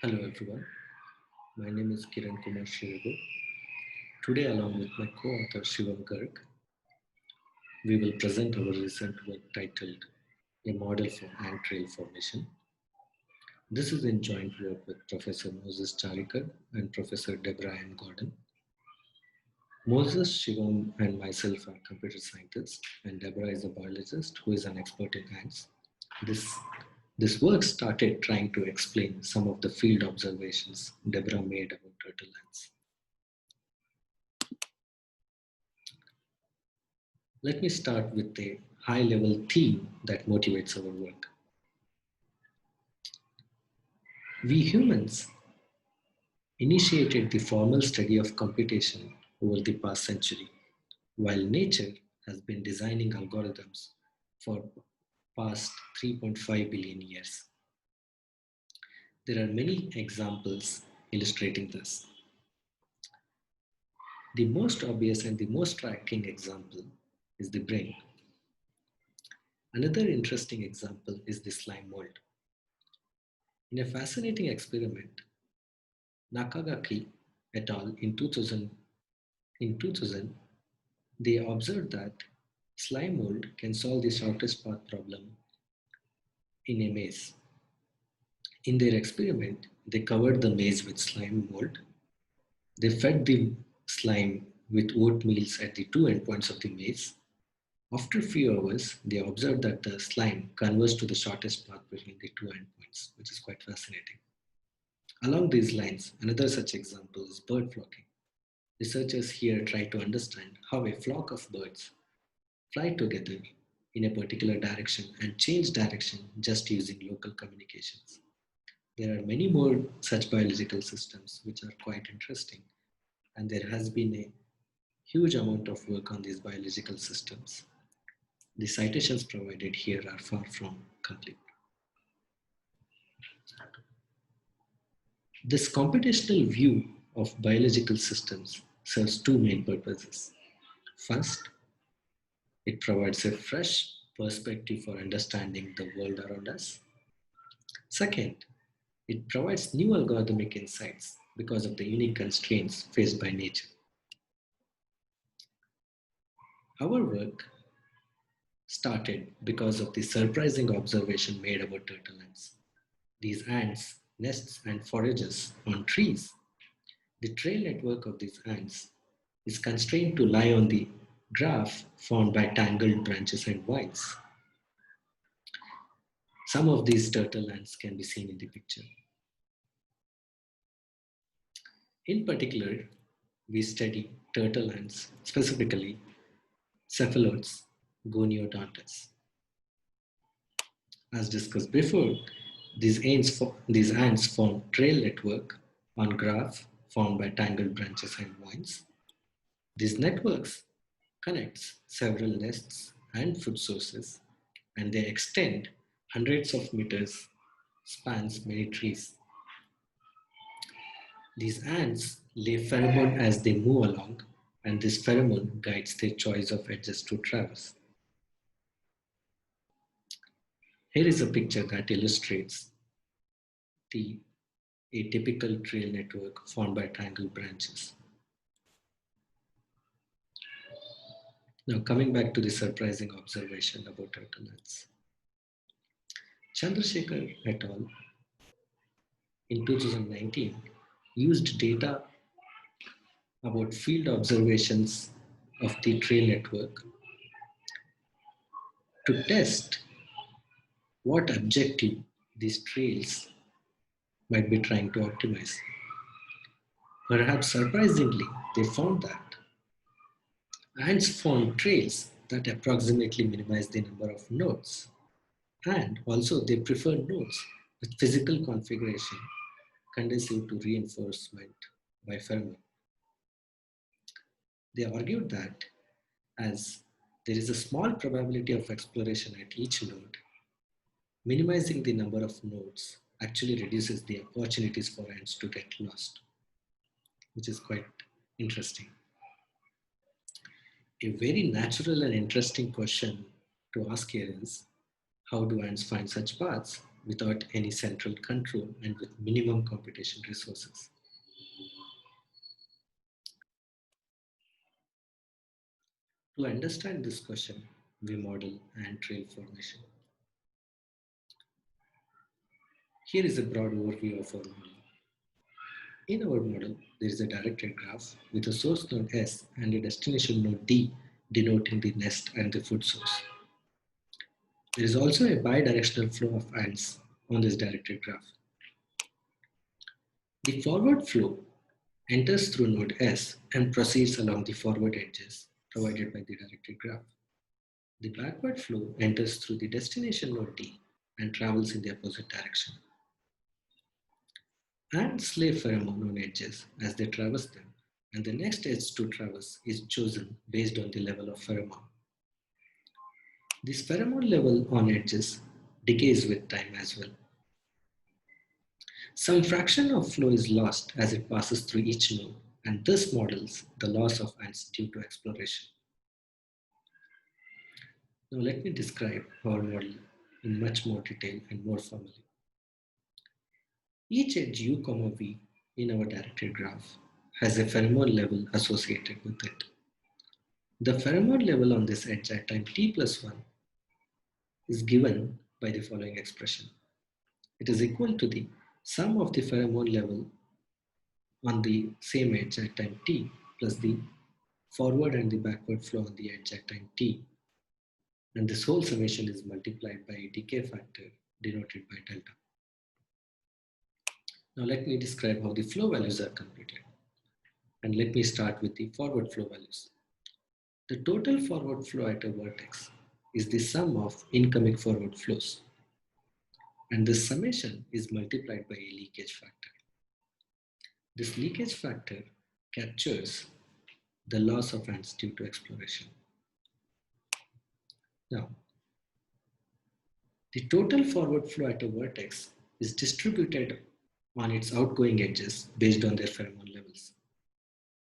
Hello everyone, my name is Kirankumar Shiragur. Today along with my co-author Shivam Garg, we will present our recent work titled A Model for Ant Trail Formation. This is in joint work with Professor Moses Charikar and Professor Deborah and Gordon. Moses, Shivam and myself are computer scientists and Deborah is a biologist who is an expert in ants. This work started trying to explain some of the field observations Deborah made about turtle ants. Let me start with a high-level theme that motivates our work. We humans initiated the formal study of computation over the past century, while nature has been designing algorithms for past 3.5 billion years. There are many examples illustrating this. The most obvious and the most striking example is the brain. Another interesting example is the slime mold. In a fascinating experiment, Nakagaki et al. In 2000, they observed that slime mold can solve the shortest path problem in a maze. In their experiment, they covered the maze with slime mold. They fed the slime with oatmeals at the two endpoints of the maze. After a few hours, they observed that the slime converged to the shortest path between the two endpoints, which is quite fascinating. Along these lines, another such example is bird flocking. Researchers here try to understand how a flock of birds fly together in a particular direction and change direction just using local communications. There are many more such biological systems which are quite interesting, and there has been a huge amount of work on these biological systems. The citations provided here are far from complete. This computational view of biological systems serves two main purposes. First, it provides a fresh perspective for understanding the world around us. Second, it provides new algorithmic insights because of the unique constraints faced by nature. Our work started because of the surprising observation made about turtle ants. These ants nests and forages on trees. The trail network of these ants is constrained to lie on the graph formed by tangled branches and vines. Some of these turtle ants can be seen in the picture. In particular, we study turtle ants, specifically Cephalotes, Goniodontus. As discussed before, these ants form trail network on graph formed by tangled branches and vines. These networks connects several nests and food sources, and they extend hundreds of meters, spans many trees. These ants lay pheromone as they move along, and this pheromone guides their choice of edges to traverse. Here is a picture that illustrates a typical trail network formed by tangled branches. Now coming back to the surprising observation about turtle ants. Chandrasekhar et al. In 2019 used data about field observations of the trail network to test what objective these trails might be trying to optimize. Perhaps surprisingly, they found that ants form trails that approximately minimize the number of nodes, and also they prefer nodes with physical configuration conducive to reinforcement by pheromone. They argued that as there is a small probability of exploration at each node, minimizing the number of nodes actually reduces the opportunities for ants to get lost, which is quite interesting. A very natural and interesting question to ask here is, how do ants find such paths? without any central control and with minimum computation resources. To understand this question, we model ant trail formation. Here is a broad overview of our model. In our model, there is a directed graph with a source node S and a destination node D denoting the nest and the food source. There is also a bidirectional flow of ants on this directed graph. The forward flow enters through node S and proceeds along the forward edges provided by the directed graph. The backward flow enters through the destination node D and travels in the opposite direction. Ants lay pheromone on edges as they traverse them, and the next edge to traverse is chosen based on the level of pheromone. This pheromone level on edges decays with time as well. Some fraction of flow is lost as it passes through each node, and this models the loss of ants due to exploration. Now let me describe our model in much more detail and more formally. Each edge u, v in our directed graph has a pheromone level associated with it. The pheromone level on this edge at time t plus 1 is given by the following expression. It is equal to the sum of the pheromone level on the same edge at time t plus the forward and the backward flow on the edge at time t. And this whole summation is multiplied by a decay factor denoted by delta. Now let me describe how the flow values are computed. And let me start with the forward flow values. The total forward flow at a vertex is the sum of incoming forward flows. And this summation is multiplied by a leakage factor. This leakage factor captures the loss of ants due to exploration. Now, the total forward flow at a vertex is distributed on its outgoing edges based on their pheromone levels.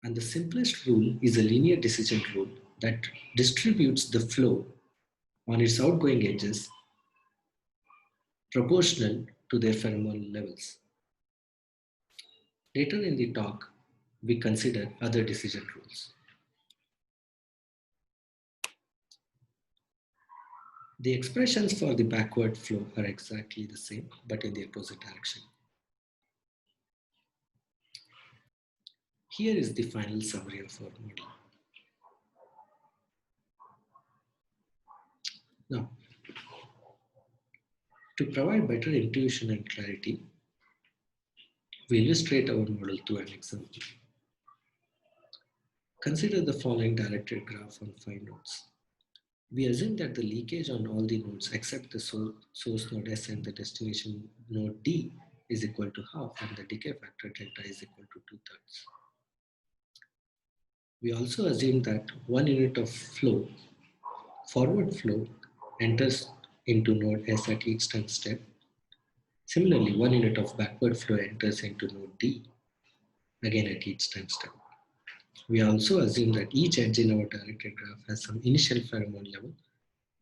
And the simplest rule is a linear decision rule that distributes the flow on its outgoing edges proportional to their pheromone levels. Later in the talk, we consider other decision rules. The expressions for the backward flow are exactly the same, but in the opposite direction. Here is the final summary of our model. Now, to provide better intuition and clarity, we illustrate our model through an example. Consider the following directed graph on 5 nodes. We assume that the leakage on all the nodes except the source node S and the destination node D is equal to half, and the decay factor delta is equal to 2/3. We also assume that 1 unit of flow, forward flow, enters into node S at each time step. Similarly, 1 unit of backward flow enters into node D, again at each time step. We also assume that each edge in our directed graph has some initial pheromone level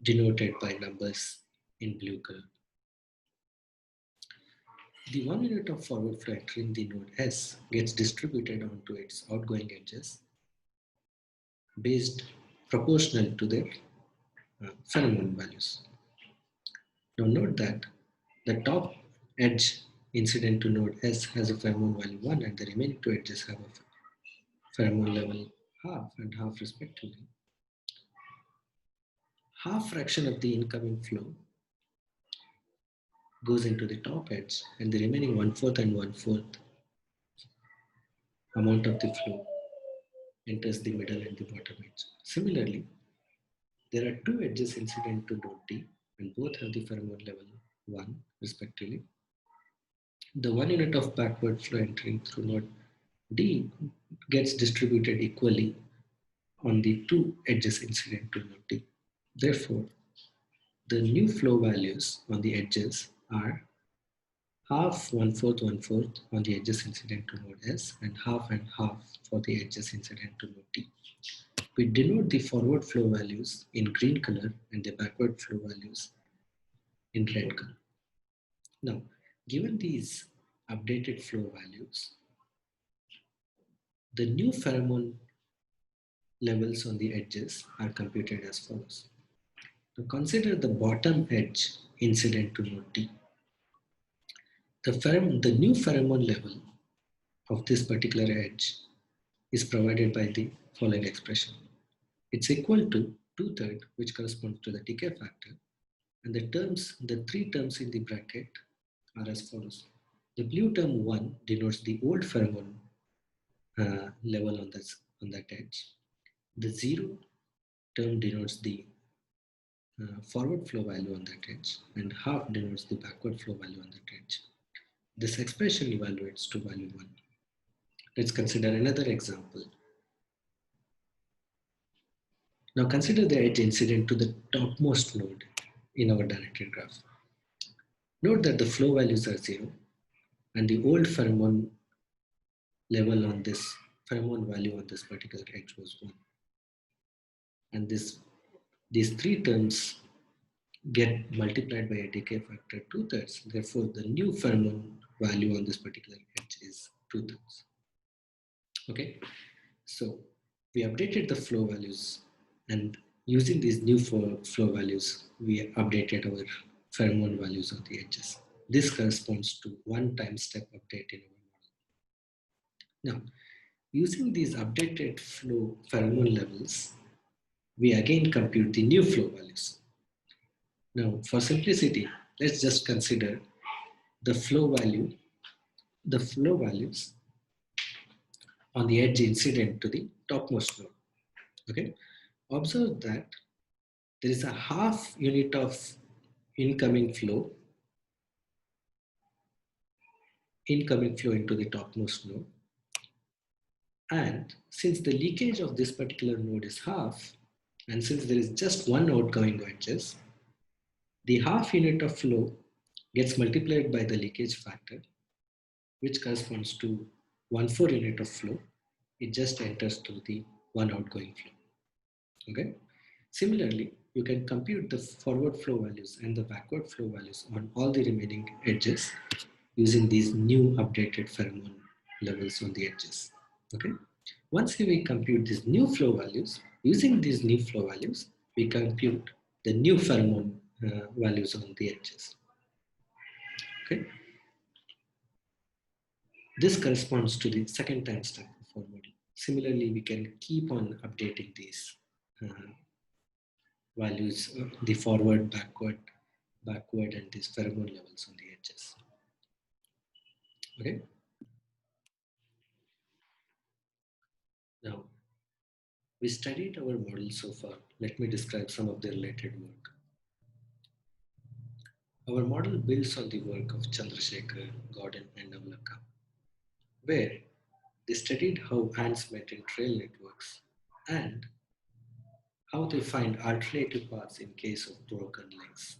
denoted by numbers in blue color. The 1 unit of forward flow entering the node S gets distributed onto its outgoing edges based proportional to their pheromone values. Now note that the top edge incident to node S has a pheromone value 1 and the remaining 2 edges have a pheromone level half and half respectively. Half fraction of the incoming flow goes into the top edge and the remaining 1/4 and 1/4 amount of the flow enters the middle and the bottom edge. Similarly, there are 2 edges incident to node D and both have the pheromone level 1 respectively. The 1 unit of backward flow entering through node D gets distributed equally on the 2 edges incident to node D. Therefore, the new flow values on the edges are half, 1/4, 1/4 on the edges incident to node S and half for the edges incident to node D. We denote the forward flow values in green color and the backward flow values in red color. Now, given these updated flow values, the new pheromone levels on the edges are computed as follows. Now consider the bottom edge incident to node T. The new pheromone level of this particular edge is provided by the following expression. It's equal to 2/3, which corresponds to the decay factor, and the three terms in the bracket are as follows. The blue term 1 denotes the old pheromone level on that edge. The 0 term denotes the forward flow value on that edge, and half denotes the backward flow value on that edge. This expression evaluates to value 1. Let's consider another example. Now consider the edge incident to the topmost node in our directed graph. Note that the flow values are 0 and the old pheromone level on this pheromone value on this particular edge was 1. And these three terms get multiplied by a decay factor 2/3. Therefore, the new pheromone value on this particular edge is 2/3. Okay, so we updated the flow values, and using these new flow values, we updated our pheromone values on the edges. This corresponds to one time step update in our model. Now, using these updated flow pheromone levels, we again compute the new flow values. Now, for simplicity, let's just consider the flow values on the edge incident to the topmost node. Okay, observe that there is a half unit of incoming flow into the topmost node, and since the leakage of this particular node is half, and since there is just one outgoing edges, the half unit of flow gets multiplied by the leakage factor, which corresponds to 1/4 unit of flow. It just enters through the one outgoing flow. Okay. Similarly, you can compute the forward flow values and the backward flow values on all the remaining edges using these new updated pheromone levels on the edges. Okay. Once we compute these new flow values, using these new flow values, we compute the new pheromone values on the edges. Okay. This corresponds to the second time step of our model. Similarly, we can keep on updating these values, the forward, backward, and these pheromone levels on the edges. Okay. Now, we studied our model so far. Let me describe some of the related work. Our model builds on the work of Chandrasekhar, Gordon, and Navlaka, where they studied how ants met in trail networks and how they find alternative paths in case of broken links.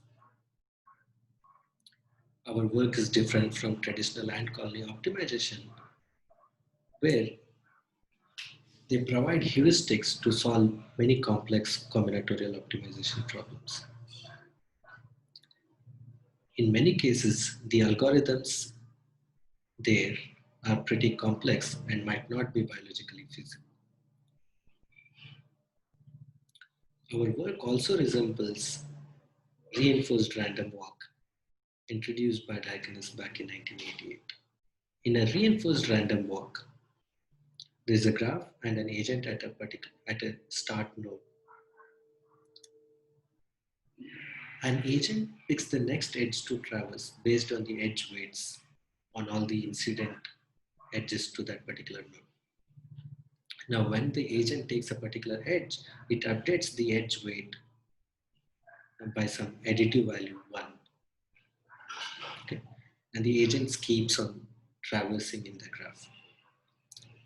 Our work is different from traditional ant colony optimization, where they provide heuristics to solve many complex combinatorial optimization problems. In many cases, the algorithms there are pretty complex and might not be biologically feasible. Our work also resembles reinforced random walk introduced by Diagonus back in 1988. In a reinforced random walk, there is a graph and an agent at a start node. An agent picks the next edge to traverse based on the edge weights on all the incident edges to that particular node. Now, when the agent takes a particular edge, it updates the edge weight by some additive value 1. Okay. And the agent keeps on traversing in the graph.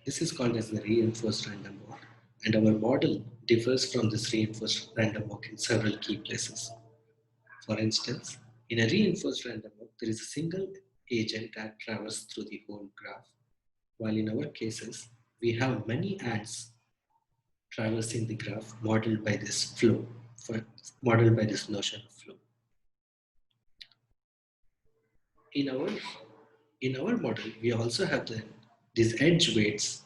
This is called as the reinforced random walk. And our model differs from this reinforced random walk in several key places. For instance, in a reinforced random walk, there is a single agent that traverses through the whole graph, while in our cases, we have many ants traversing the graph modeled by this flow, modeled by this notion of flow. in our model, we also have these edge weights,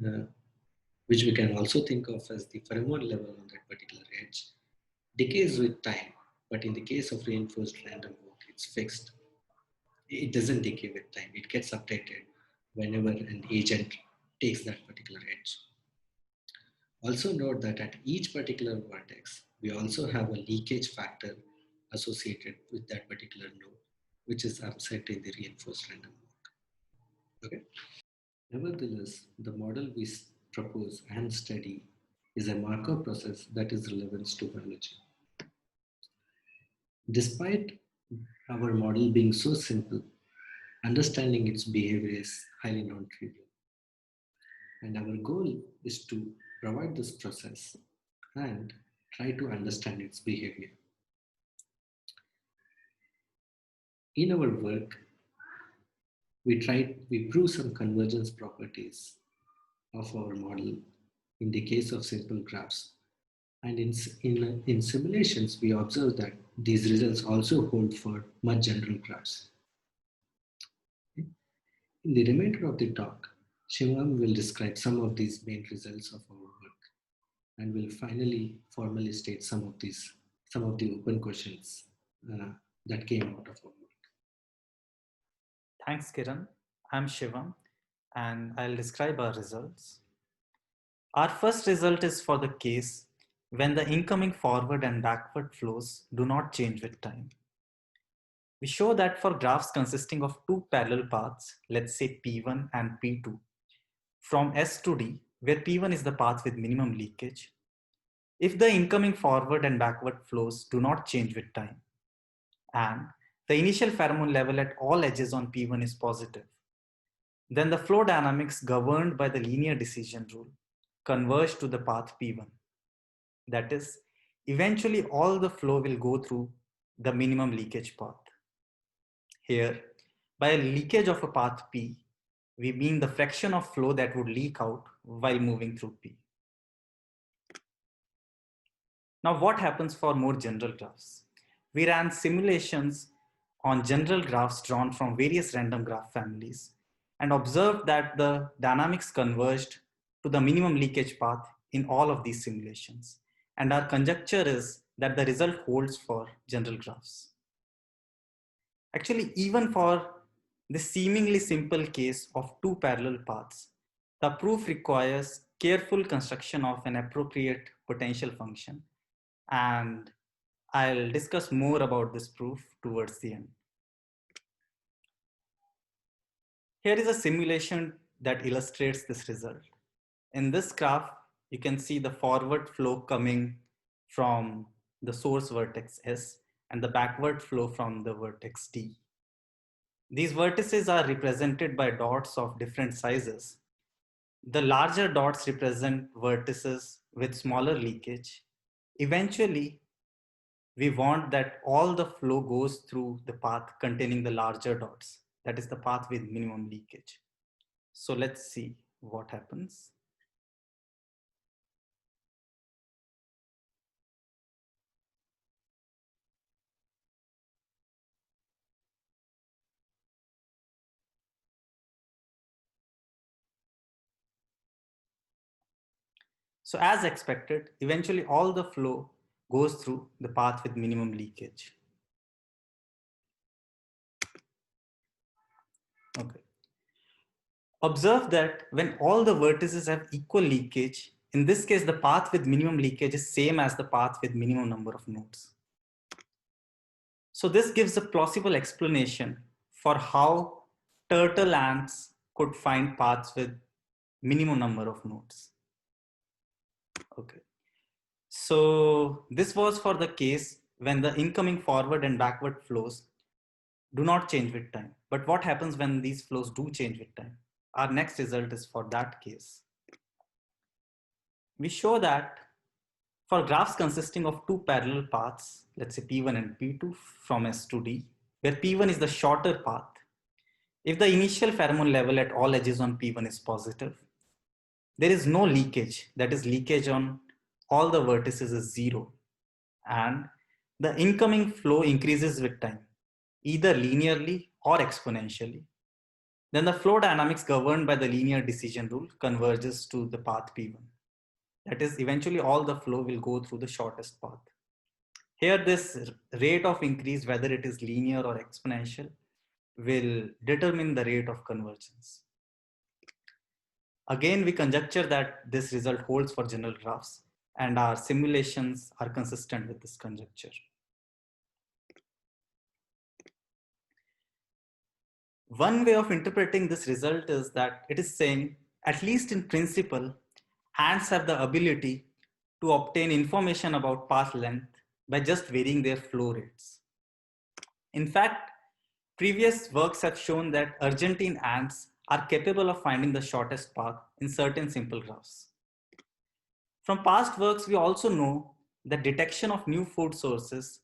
uh, which we can also think of as the pheromone level on that particular edge, decays with time. But in the case of reinforced random walk, it's fixed. It doesn't decay with time. It gets updated whenever an agent takes that particular edge. Also note that at each particular vertex, we also have a leakage factor associated with that particular node, which is absent in the reinforced random walk. Okay. Nevertheless, the model we propose and study is a Markov process that is relevant to biology. Despite our model being so simple, understanding its behavior is highly non-trivial. And our goal is to provide this process and try to understand its behavior. In our work, we prove some convergence properties of our model in the case of simple graphs. And in simulations, we observe that these results also hold for much general graphs. In the remainder of the talk, Shivam will describe some of these main results of our work and will finally formally state some of the open questions that came out of our work. Thanks, Kiran. I'm Shivam, and I'll describe our results. Our first result is for the case when the incoming forward and backward flows do not change with time. We show that for graphs consisting of two parallel paths, let's say P1 and P2, from S to D, where P1 is the path with minimum leakage, if the incoming forward and backward flows do not change with time, and the initial pheromone level at all edges on P1 is positive, then the flow dynamics governed by the linear decision rule converge to the path P1. That is, eventually all the flow will go through the minimum leakage path. Here, by a leakage of a path P, we mean the fraction of flow that would leak out while moving through P. Now, what happens for more general graphs? We ran simulations on general graphs drawn from various random graph families and observed that the dynamics converged to the minimum leakage path in all of these simulations. And our conjecture is that the result holds for general graphs. Actually, even for the seemingly simple case of two parallel paths, the proof requires careful construction of an appropriate potential function. And I'll discuss more about this proof towards the end. Here is a simulation that illustrates this result. In this graph, you can see the forward flow coming from the source vertex S and the backward flow from the vertex D. These vertices are represented by dots of different sizes. The larger dots represent vertices with smaller leakage. Eventually, we want that all the flow goes through the path containing the larger dots. That is the path with minimum leakage. So let's see what happens. So as expected, eventually all the flow goes through the path with minimum leakage. Okay. Observe that when all the vertices have equal leakage, in this case, the path with minimum leakage is same as the path with minimum number of nodes. So this gives a plausible explanation for how turtle ants could find paths with minimum number of nodes. Okay. So this was for the case when the incoming forward and backward flows do not change with time. But what happens when these flows do change with time? Our next result is for that case. We show that for graphs consisting of two parallel paths, let's say P1 and P2 from S to D, where P1 is the shorter path, if the initial pheromone level at all edges on P1 is positive, there is no leakage, that is leakage on all the vertices is zero, and the incoming flow increases with time. either linearly or exponentially, then the flow dynamics governed by the linear decision rule converges to the path P1. That is, eventually all the flow will go through the shortest path. Here, this rate of increase, whether it is linear or exponential, will determine the rate of convergence. Again, we conjecture that this result holds for general graphs, and our simulations are consistent with this conjecture. One way of interpreting this result is that it is saying, at least in principle, ants have the ability to obtain information about path length by just varying their flow rates. In fact, previous works have shown that Argentine ants are capable of finding the shortest path in certain simple graphs. From past works, we also know that detection of new food sources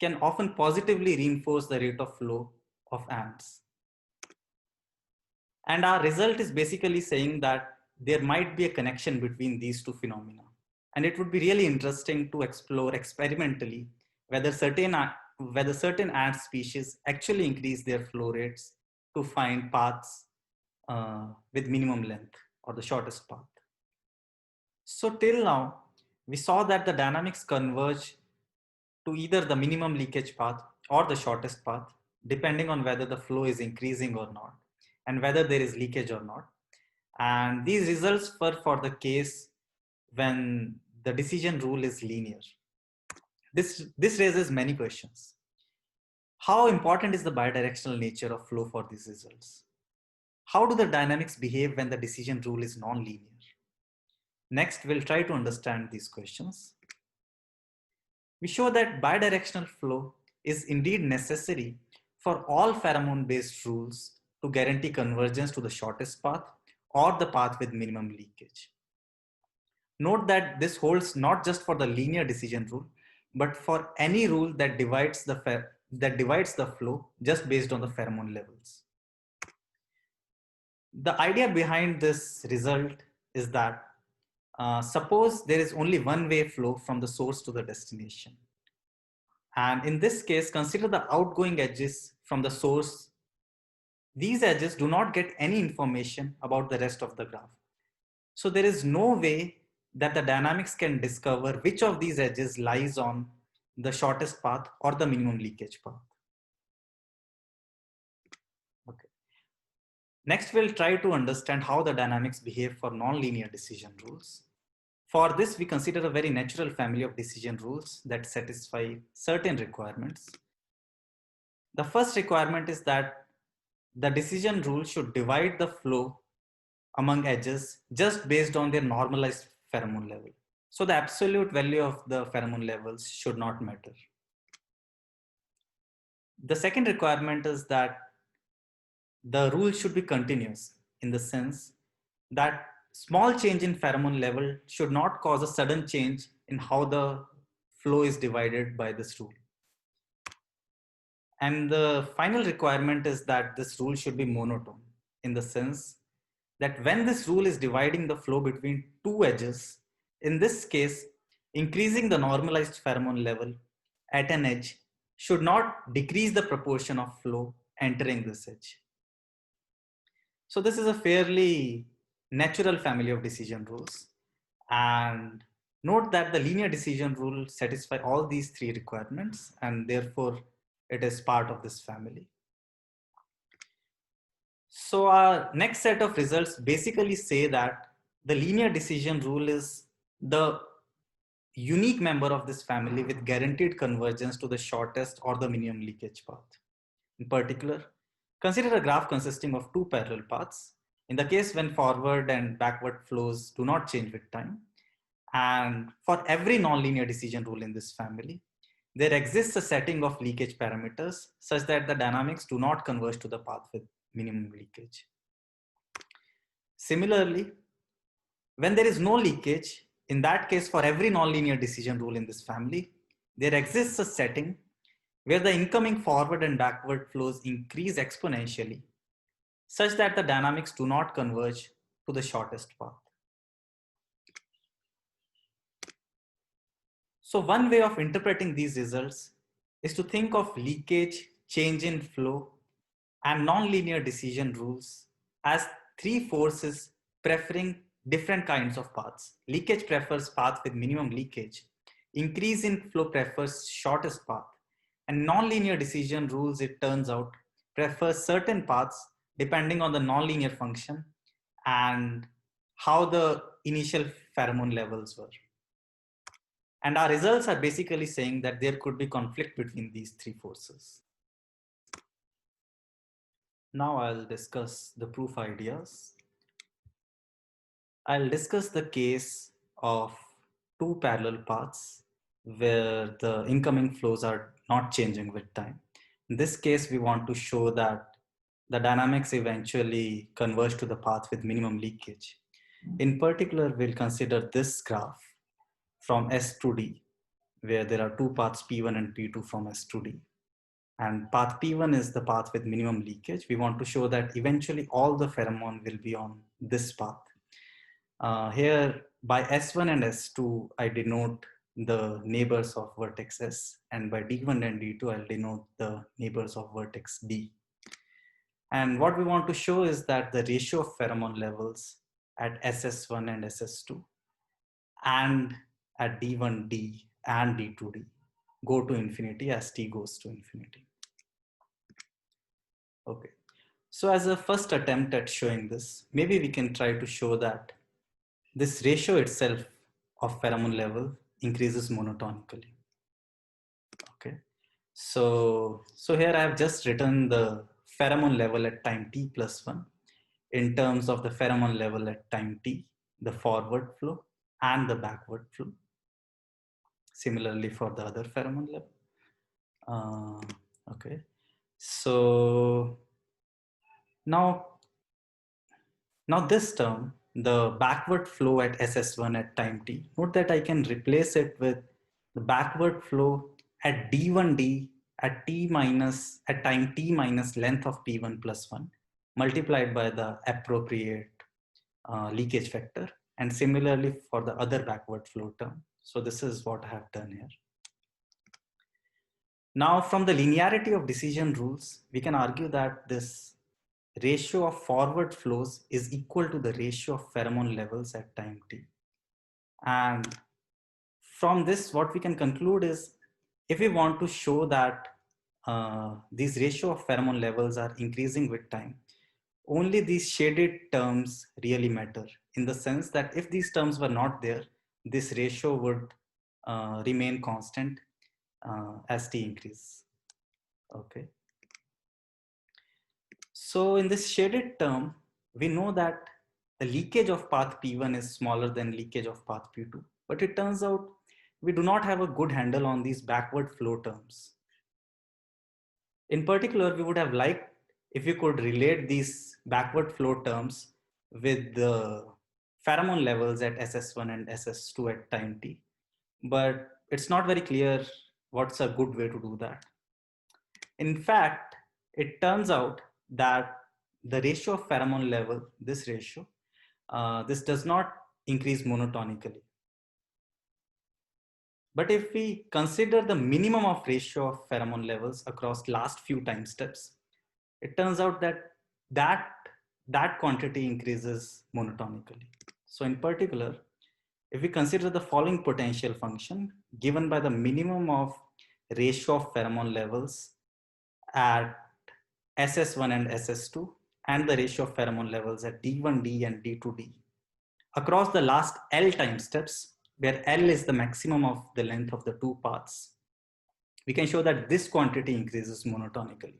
can often positively reinforce the rate of flow of ants. And our result is basically saying that there might be a connection between these two phenomena. And it would be really interesting to explore experimentally whether certain ant species actually increase their flow rates to find paths with minimum length or the shortest path. So till now, we saw that the dynamics converge to either the minimum leakage path or the shortest path, depending on whether the flow is increasing or not, and whether there is leakage or not. And these results were for the case when the decision rule is linear. This raises many questions. How important is the bidirectional nature of flow for these results? How do the dynamics behave when the decision rule is non-linear? Next, we'll try to understand these questions. We show that bidirectional flow is indeed necessary for all pheromone-based rules to guarantee convergence to the shortest path or the path with minimum leakage. Note that this holds not just for the linear decision rule, but for any rule that divides the flow just based on the pheromone levels. The idea behind this result is that suppose there is only one way flow from the source to the destination. And in this case, consider the outgoing edges from the source. These edges do not get any information about the rest of the graph. So there is no way that the dynamics can discover which of these edges lies on the shortest path or the minimum leakage path. Okay. Next, we'll try to understand how the dynamics behave for nonlinear decision rules. For this, we consider a very natural family of decision rules that satisfy certain requirements. The first requirement is that the decision rule should divide the flow among edges just based on their normalized pheromone level. So the absolute value of the pheromone levels should not matter. The second requirement is that the rule should be continuous in the sense that small change in pheromone level should not cause a sudden change in how the flow is divided by this rule. And the final requirement is that this rule should be monotone in the sense that when this rule is dividing the flow between two edges, in this case, increasing the normalized pheromone level at an edge should not decrease the proportion of flow entering this edge. So this is a fairly natural family of decision rules. And note that the linear decision rule satisfies all these three requirements, and therefore it is part of this family. So our next set of results basically say that the linear decision rule is the unique member of this family with guaranteed convergence to the shortest or the minimum leakage path. In particular, consider a graph consisting of two parallel paths. In the case when forward and backward flows do not change with time, and for every nonlinear decision rule in this family, there exists a setting of leakage parameters such that the dynamics do not converge to the path with minimum leakage. Similarly, when there is no leakage, in that case, for every nonlinear decision rule in this family, there exists a setting where the incoming forward and backward flows increase exponentially such that the dynamics do not converge to the shortest path. So one way of interpreting these results is to think of leakage change in flow, and nonlinear decision rules as three forces preferring different kinds of paths. Leakage prefers path with minimum leakage. Increase in flow prefers shortest path. And nonlinear decision rules, it turns out, prefers certain paths depending on the nonlinear function and how the initial pheromone levels were. And our results are basically saying that there could be conflict between these three forces. Now I'll discuss the proof ideas. I'll discuss the case of two parallel paths where the incoming flows are not changing with time. In this case, we want to show that the dynamics eventually converge to the path with minimum leakage. In particular, we'll consider this graph from S to D, where there are two paths P1 and P2 from S to D. And path P1 is the path with minimum leakage. We want to show that eventually all the pheromone will be on this path. Here by S1 and S2, I denote the neighbors of vertex S, and by D1 and D2, I'll denote the neighbors of vertex D. And what we want to show is that the ratio of pheromone levels at SS1 and SS2 and at D1D and D2D go to infinity as T goes to infinity. Okay, so as a first attempt at showing this, maybe we can try to show that this ratio itself of pheromone level increases monotonically. Okay, so here I have just written the pheromone level at time t plus 1 in terms of the pheromone level at time t, the forward flow and the backward flow. Similarly for the other pheromone level. Okay, so now this term, the backward flow at SS1 at time t, note that I can replace it with the backward flow at D1D at time t minus length of P1 plus 1 multiplied by the appropriate leakage factor, and similarly for the other backward flow term. So this is what I have done here. Now from the linearity of decision rules, we can argue that this ratio of forward flows is equal to the ratio of pheromone levels at time t. And from this, what we can conclude is, if we want to show that these ratio of pheromone levels are increasing with time, only these shaded terms really matter, in the sense that if these terms were not there, this ratio would remain constant as t increases. Okay. So in this shaded term, we know that the leakage of path P1 is smaller than leakage of path P2, but it turns out we do not have a good handle on these backward flow terms. In particular, we would have liked if we could relate these backward flow terms with the pheromone levels at SS1 and SS2 at time t, but it's not very clear what's a good way to do that. In fact, it turns out that the ratio of pheromone level, this ratio, this does not increase monotonically. But if we consider the minimum of ratio of pheromone levels across last few time steps, it turns out that quantity increases monotonically. So in particular, if we consider the following potential function given by the minimum of ratio of pheromone levels at SS1 and SS2 and the ratio of pheromone levels at D1D and D2D across the last L time steps, where L is the maximum of the length of the two paths, we can show that this quantity increases monotonically.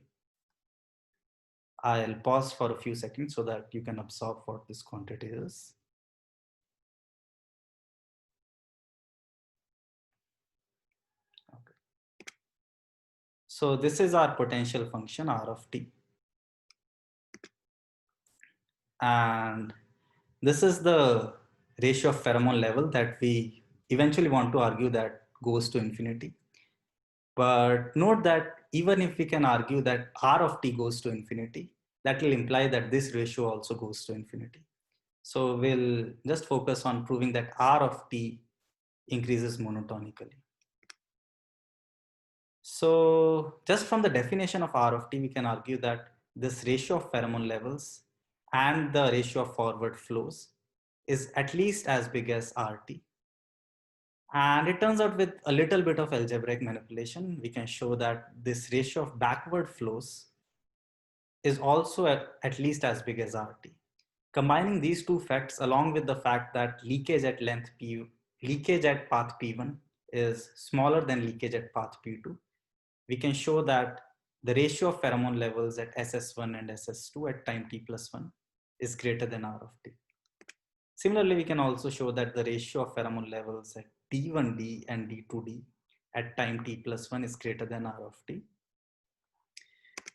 I'll pause for a few seconds so that you can absorb what this quantity is. Okay. So this is our potential function R of t. And this is the ratio of pheromone level that we eventually want to argue that goes to infinity. But note that even if we can argue that R of t goes to infinity, that will imply that this ratio also goes to infinity. So we'll just focus on proving that R of t increases monotonically. So just from the definition of R of t, we can argue that this ratio of pheromone levels and the ratio of forward flows is at least as big as RT. And it turns out with a little bit of algebraic manipulation, we can show that this ratio of backward flows is also at least as big as RT. Combining these two facts along with the fact that leakage at length P, leakage at path P1 is smaller than leakage at path P2, we can show that the ratio of pheromone levels at SS1 and SS2 at time t plus 1 is greater than R of t. Similarly, we can also show that the ratio of pheromone levels at D1D and D2D at time t plus 1 is greater than R of t.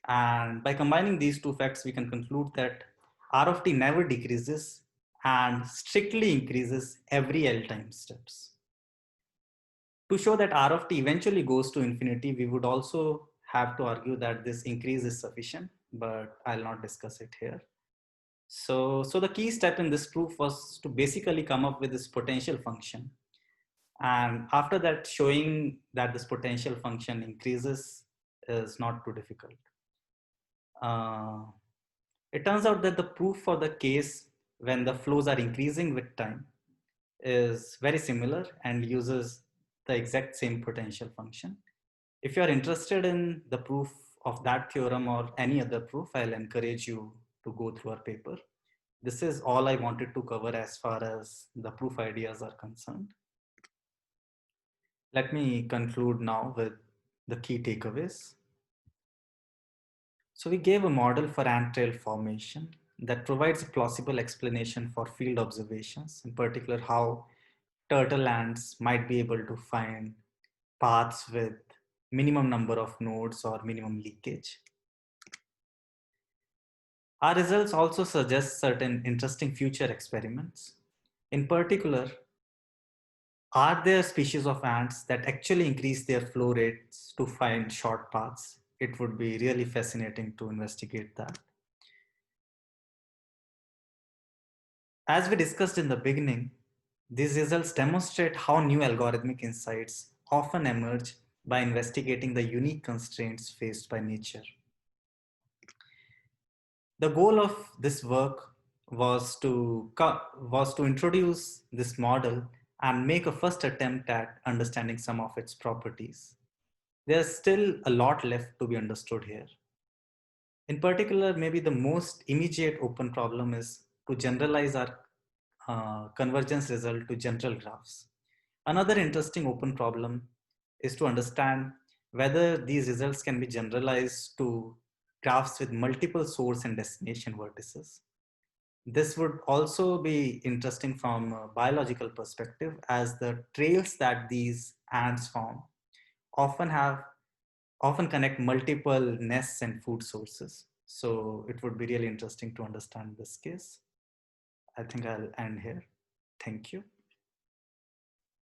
And by combining these two facts, we can conclude that R of t never decreases and strictly increases every L time steps. To show that R of t eventually goes to infinity, we would also have to argue that this increase is sufficient, but I'll not discuss it here. So the key step in this proof was to basically come up with this potential function. And after that, showing that this potential function increases is not too difficult. It turns out that the proof for the case when the flows are increasing with time is very similar and uses the exact same potential function. If you are interested in the proof of that theorem or any other proof, I'll encourage you to go through our paper. This is all I wanted to cover as far as the proof ideas are concerned. Let me conclude now with the key takeaways. So we gave a model for ant trail formation that provides a plausible explanation for field observations, in particular how turtle ants might be able to find paths with minimum number of nodes or minimum leakage. Our results also suggest certain interesting future experiments. In particular, are there species of ants that actually increase their flow rates to find short paths? It would be really fascinating to investigate that. As we discussed in the beginning, these results demonstrate how new algorithmic insights often emerge by investigating the unique constraints faced by nature. The goal of this work was to introduce this model and make a first attempt at understanding some of its properties. There's still a lot left to be understood here. In particular, maybe the most immediate open problem is to generalize our convergence result to general graphs. Another interesting open problem is to understand whether these results can be generalized to graphs with multiple source and destination vertices. This would also be interesting from a biological perspective, as the trails that these ants form often connect multiple nests and food sources. So it would be really interesting to understand this case. I think I'll end here. Thank you.